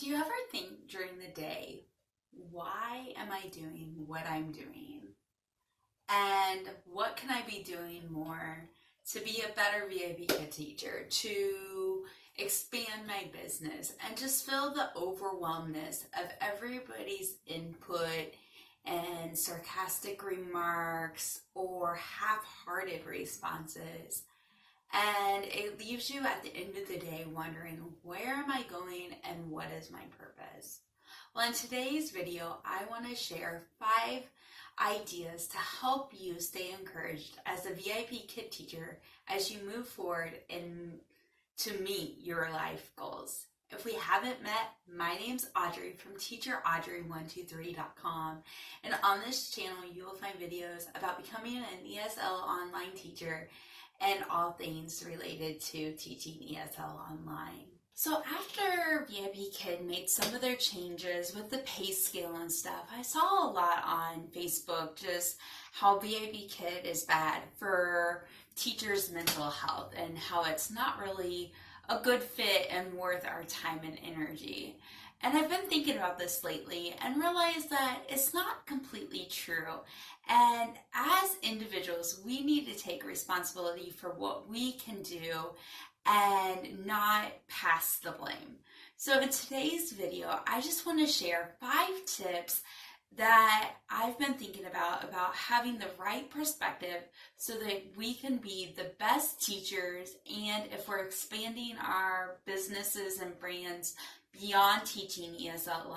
Do you ever think during the day, why am I doing what I'm doing? And what can I be doing more to be a better VIP Kid teacher, to expand my business, and just feel the overwhelmness of everybody's input and sarcastic remarks or half-hearted responses. And it leaves you at the end of the day wondering, where am I going and what is my purpose? Well, in today's video, I want to share 5 ideas to help you stay encouraged as a VIP Kid teacher as you move forward and to meet your life goals. If we haven't met, my name's Audrey from teacheraudrey123.com, and on this channel you will find videos about becoming an ESL online teacher and all things related to teaching ESL online. So after VIP Kid made some of their changes with the pay scale and stuff, I saw a lot on Facebook just how VIP Kid is bad for teachers' mental health and how it's not really a good fit and worth our time and energy. And I've been thinking about this lately and realized that it's not completely true. And as individuals, we need to take responsibility for what we can do and not pass the blame. So in today's video, I just want to share 5 tips that I've been thinking about having the right perspective so that we can be the best teachers, and if we're expanding our businesses and brands beyond teaching ESL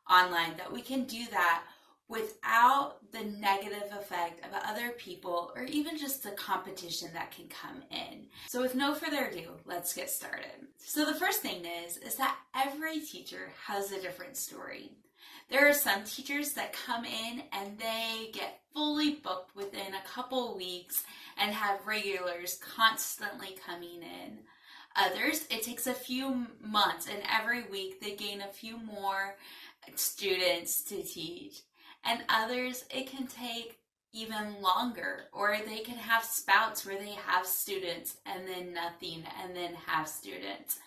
online, that we can do that without the negative effect of other people or even just the competition that can come in. So with no further ado, let's get started. So the first thing is that every teacher has a different story. There are some teachers that come in and they get fully booked within a couple weeks and have regulars constantly coming in. Others, it takes a few months, and every week they gain a few more students to teach. And others, it can take even longer, or they can have spouts where they have students and then nothing and then have students.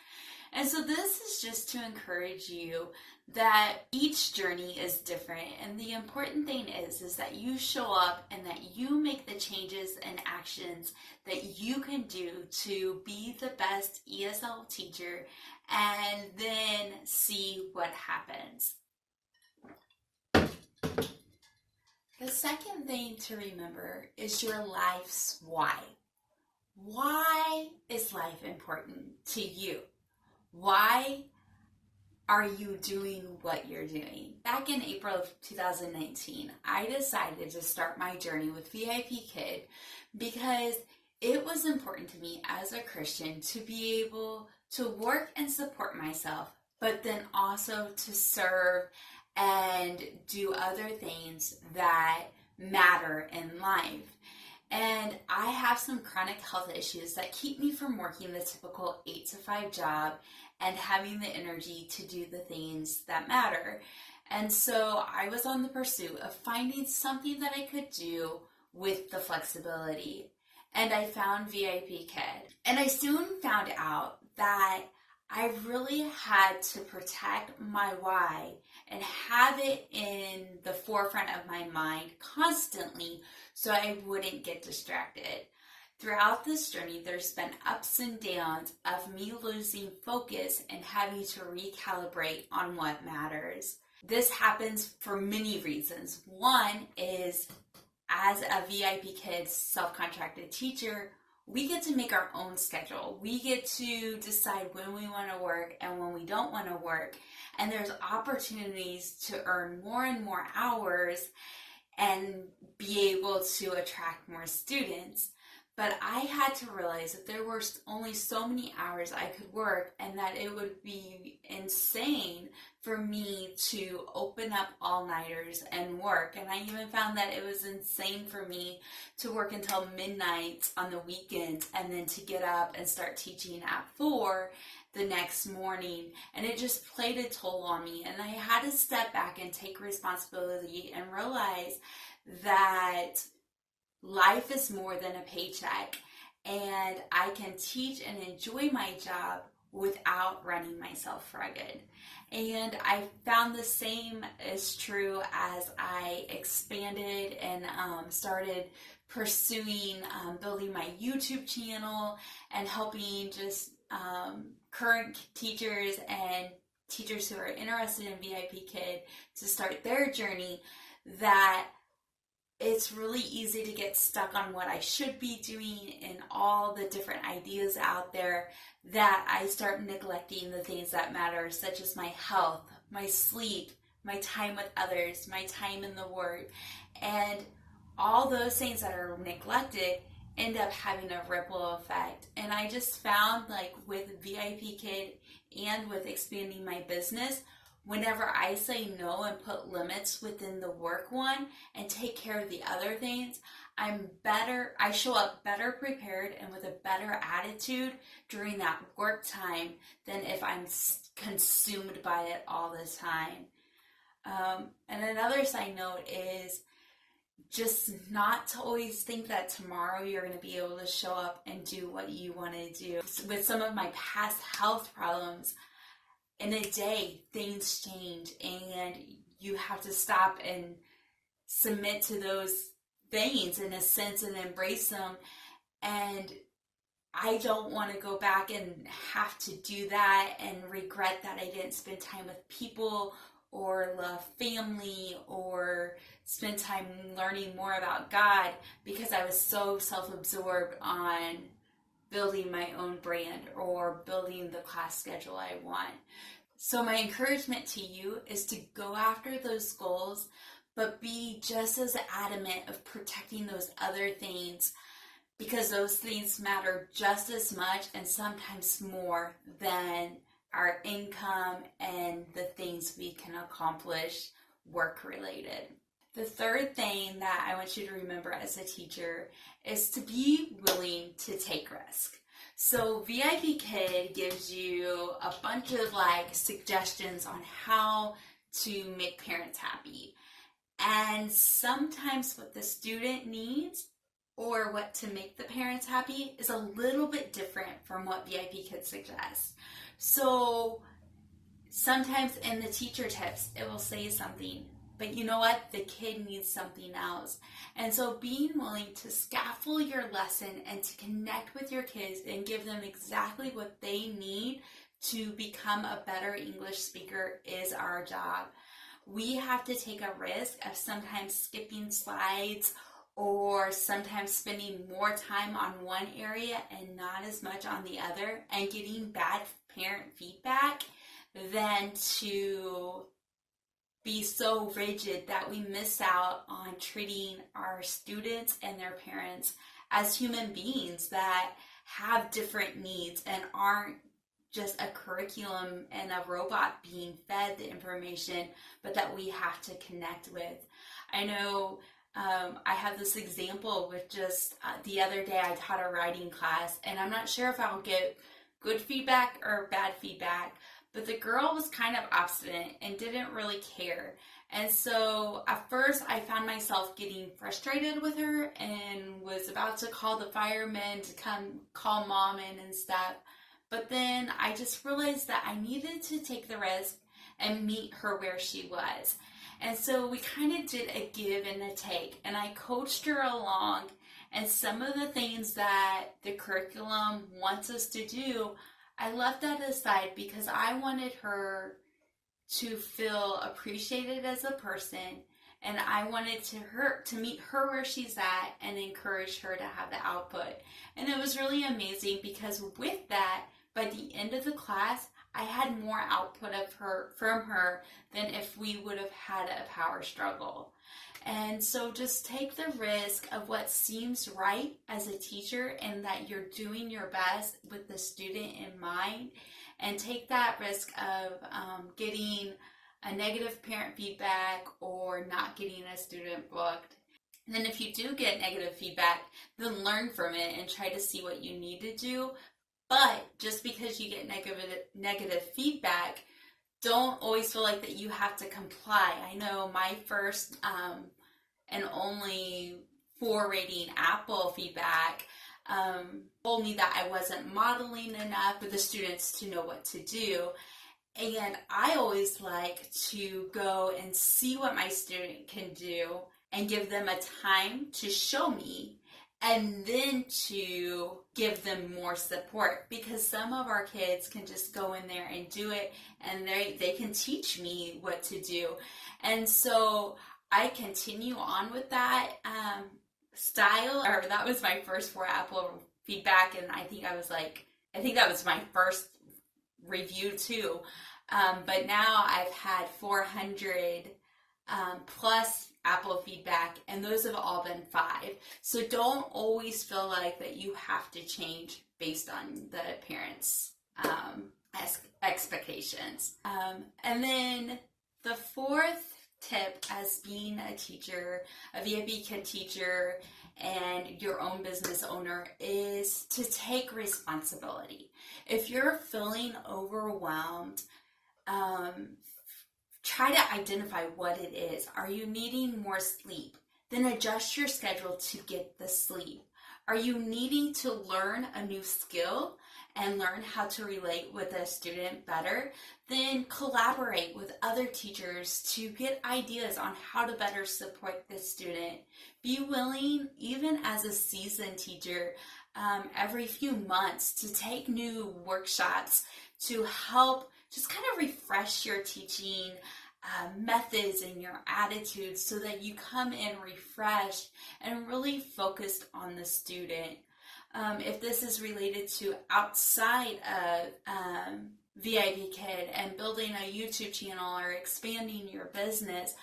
And so this is just to encourage you that each journey is different, and the important thing is that you show up and that you make the changes and actions that you can do to be the best ESL teacher and then see what happens. The second thing to remember is your life's why. Why is life important to you? Why are you doing what you're doing? Back in April of 2019, I decided to start my journey with VIP Kid because it was important to me as a Christian to be able to work and support myself, but then also to serve and do other things that matter in life. And I have some chronic health issues that keep me from working the typical 8-to-5 job and having the energy to do the things that matter. And so I was on the pursuit of finding something that I could do with the flexibility. And I found VIP Kid. And I soon found out that I really had to protect my why and have it in the forefront of my mind constantly so I wouldn't get distracted. Throughout this journey, there's been ups and downs of me losing focus and having to recalibrate on what matters. This happens for many reasons. One is, as a VIP Kid self-contracted teacher, we get to make our own schedule. We get to decide when we want to work and when we don't want to work. And there's opportunities to earn more and more hours and be able to attract more students. But I had to realize that there were only so many hours I could work, and that it would be insane for me to open up all-nighters and work. And I even found that it was insane for me to work until midnight on the weekends and then to get up and start teaching at 4 the next morning. And it just played a toll on me. And I had to step back and take responsibility and realize that life is more than a paycheck, and I can teach and enjoy my job without running myself ragged. And I found the same is true as I expanded and started pursuing building my YouTube channel and helping just current teachers and teachers who are interested in Vipkid to start their journey, that it's really easy to get stuck on what I should be doing and all the different ideas out there, that I start neglecting the things that matter, such as my health, my sleep, my time with others, my time in the Word. And all those things that are neglected end up having a ripple effect. And I just found, like with Vipkid and with expanding my business, whenever I say no and put limits within the work one and take care of the other things, I show up better prepared and with a better attitude during that work time than if I'm consumed by it all the time. And another side note is just not to always think that tomorrow you're going to be able to show up and do what you want to do. With some of my past health problems, in a day, things change, and you have to stop and submit to those things in a sense and embrace them. And I don't want to go back and have to do that and regret that I didn't spend time with people or love family or spend time learning more about God because I was so self-absorbed on building my own brand or building the class schedule I want. So my encouragement to you is to go after those goals, but be just as adamant of protecting those other things, because those things matter just as much and sometimes more than our income and the things we can accomplish work related. The third thing that I want you to remember as a teacher is to be willing to take risk. So Vipkid gives you a bunch of suggestions on how to make parents happy. And sometimes what the student needs or what to make the parents happy is a little bit different from what Vipkid suggests. So sometimes in the teacher tips, it will say something, but you know what? The kid needs something else. And so being willing to scaffold your lesson and to connect with your kids and give them exactly what they need to become a better English speaker is our job. We have to take a risk of sometimes skipping slides or sometimes spending more time on one area and not as much on the other and getting bad parent feedback than to be so rigid that we miss out on treating our students and their parents as human beings that have different needs and aren't just a curriculum and a robot being fed the information, but that we have to connect with. I know I have this example with just the other day I taught a writing class, and I'm not sure if I'll get good feedback or bad feedback, but the girl was kind of obstinate and didn't really care. And so at first I found myself getting frustrated with her and was about to call the firemen to come call mom in and stuff. But then I just realized that I needed to take the risk and meet her where she was. And so we kind of did a give and a take, and I coached her along. And some of the things that the curriculum wants us to do, I left that aside because I wanted her to feel appreciated as a person, and I wanted to meet her where she's at and encourage her to have the output. And it was really amazing because with that, by the end of the class, I had more output from her than if we would have had a power struggle. And so just take the risk of what seems right as a teacher and that you're doing your best with the student in mind, and take that risk of getting a negative parent feedback or not getting a student booked. And then if you do get negative feedback, then learn from it and try to see what you need to do. But just because you get negative feedback, don't always feel like that you have to comply. I know my first and only 4 rating Apple feedback, told me that I wasn't modeling enough for the students to know what to do. And I always like to go and see what my student can do and give them a time to show me, and then to give them more support, because some of our kids can just go in there and do it, and they can teach me what to do. And so I continue on with that style, or that was my first 4 Apple feedback, and I think that was my first review too. But now I've had 400 plus Apple feedback, and those have all been 5. So don't always feel like that you have to change based on the parents' expectations. And then the 4th tip, as being a teacher, a Vipkid teacher, and your own business owner, is to take responsibility. If you're feeling overwhelmed, try to identify what it is. Are you needing more sleep? Then adjust your schedule to get the sleep. Are you needing to learn a new skill and learn how to relate with a student better? Then collaborate with other teachers to get ideas on how to better support the student. Be willing, even as a seasoned teacher, every few months to take new workshops to help just kind of refresh your teaching methods and your attitudes, so that you come in refreshed and really focused on the student. If this is related to outside of Vipkid and building a YouTube channel or expanding your business,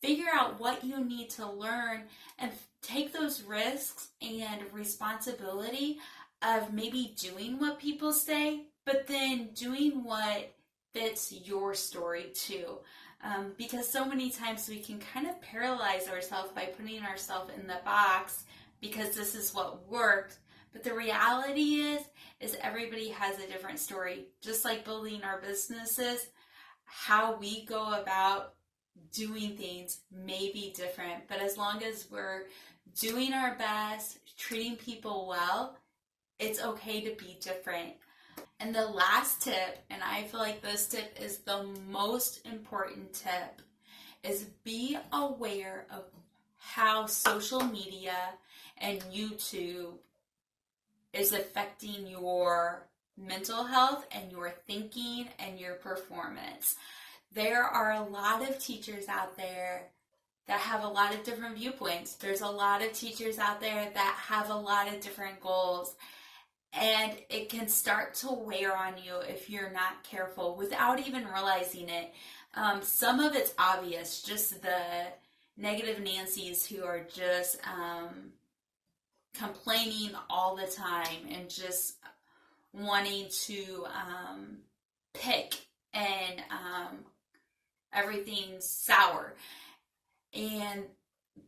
figure out what you need to learn and take those risks and responsibility of maybe doing what people say, but then doing what fits your story too. Because so many times we can kind of paralyze ourselves by putting ourselves in the box because this is what worked. But the reality is everybody has a different story. Just like building our businesses, how we go about doing things may be different. But as long as we're doing our best, treating people well, it's okay to be different. And the last tip, and I feel like this tip is the most important tip, is be aware of how social media and YouTube is affecting your mental health and your thinking and your performance. There are a lot of teachers out there that have a lot of different viewpoints. There's a lot of teachers out there that have a lot of different goals. And it can start to wear on you if you're not careful without even realizing it. Some of it's obvious, just the negative Nancys who are just complaining all the time and just wanting to pick, and everything's sour.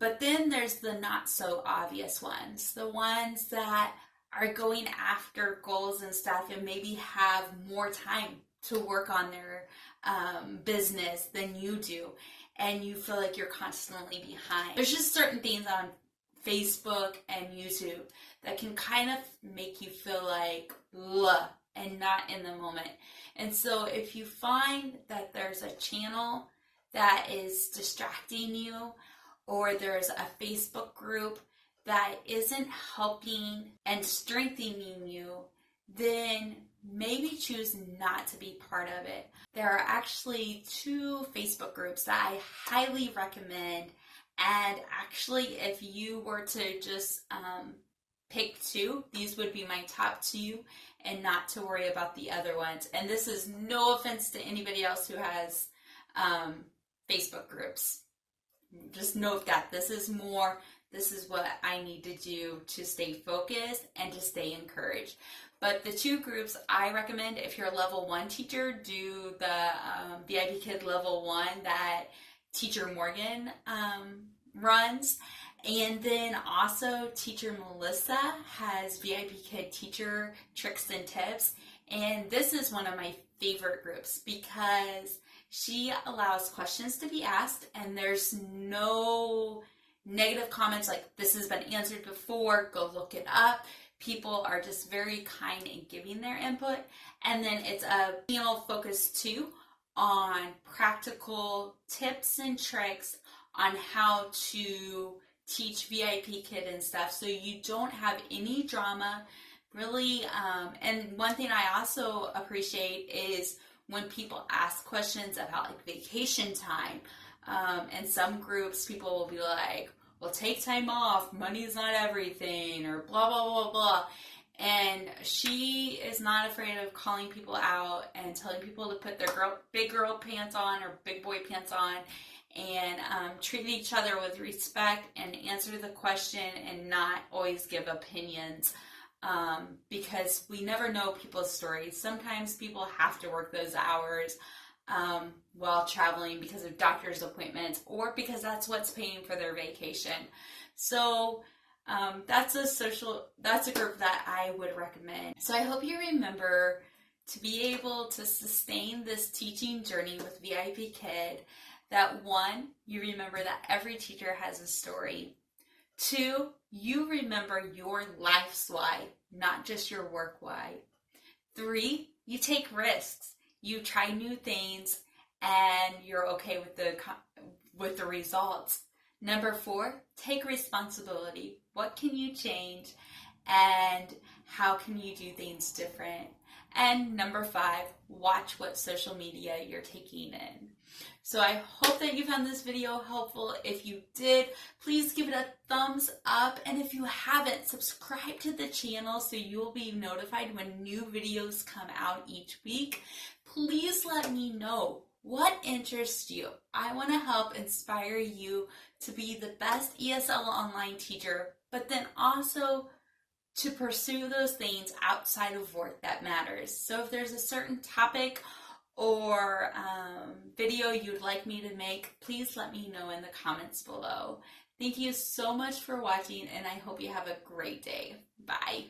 But then there's the not so obvious ones, the ones that are going after goals and stuff and maybe have more time to work on their business than you do, and you feel like you're constantly behind. There's just certain things on Facebook and YouTube that can kind of make you feel like ugh, and not in the moment. And so if you find that there's a channel that is distracting you, or there's a Facebook group that isn't helping and strengthening you, then maybe choose not to be part of it. There are actually 2 Facebook groups that I highly recommend, and actually if you were to just pick 2, these would be my top 2, and not to worry about the other ones. And this is no offense to anybody else who has Facebook groups. Just note that this is what I need to do to stay focused and to stay encouraged. But the 2 groups I recommend, if you're a level 1 teacher, do the Vipkid level 1 that Teacher Morgan runs. And then also Teacher Melissa has Vipkid teacher tricks and tips. And this is one of my favorite groups because she allows questions to be asked, and there's no negative comments like this has been answered before, go look it up. people are just very kind in giving their input. And then it's a panel focused too on practical tips and tricks on how to teach Vipkid and stuff, so you don't have any drama really. And one thing I also appreciate is when people ask questions about like vacation time. And some groups, people will be like, well, take time off, money's not everything, or blah blah blah blah. And she is not afraid of calling people out and telling people to put their big girl pants on or big boy pants on, and treat each other with respect and answer the question and not always give opinions, because we never know people's stories. Sometimes people have to work those hours while traveling because of doctor's appointments or because that's what's paying for their vacation. So that's a group that I would recommend. So I hope you remember to be able to sustain this teaching journey with Vipkid, that 1, you remember that every teacher has a story. 2, you remember your life's why, not just your work why. 3, you take risks. You try new things and you're okay with the results. Number 4, take responsibility. What can you change and how can you do things different? And number 5, watch what social media you're taking in. So I hope that you found this video helpful. If you did, please give it a thumbs up. And if you haven't, subscribe to the channel so you'll be notified when new videos come out each week. Please let me know what interests you. I want to help inspire you to be the best ESL online teacher, but then also to pursue those things outside of work that matters. So if there's a certain topic or video you'd like me to make, please let me know in the comments below. Thank you so much for watching, and I hope you have a great day. Bye.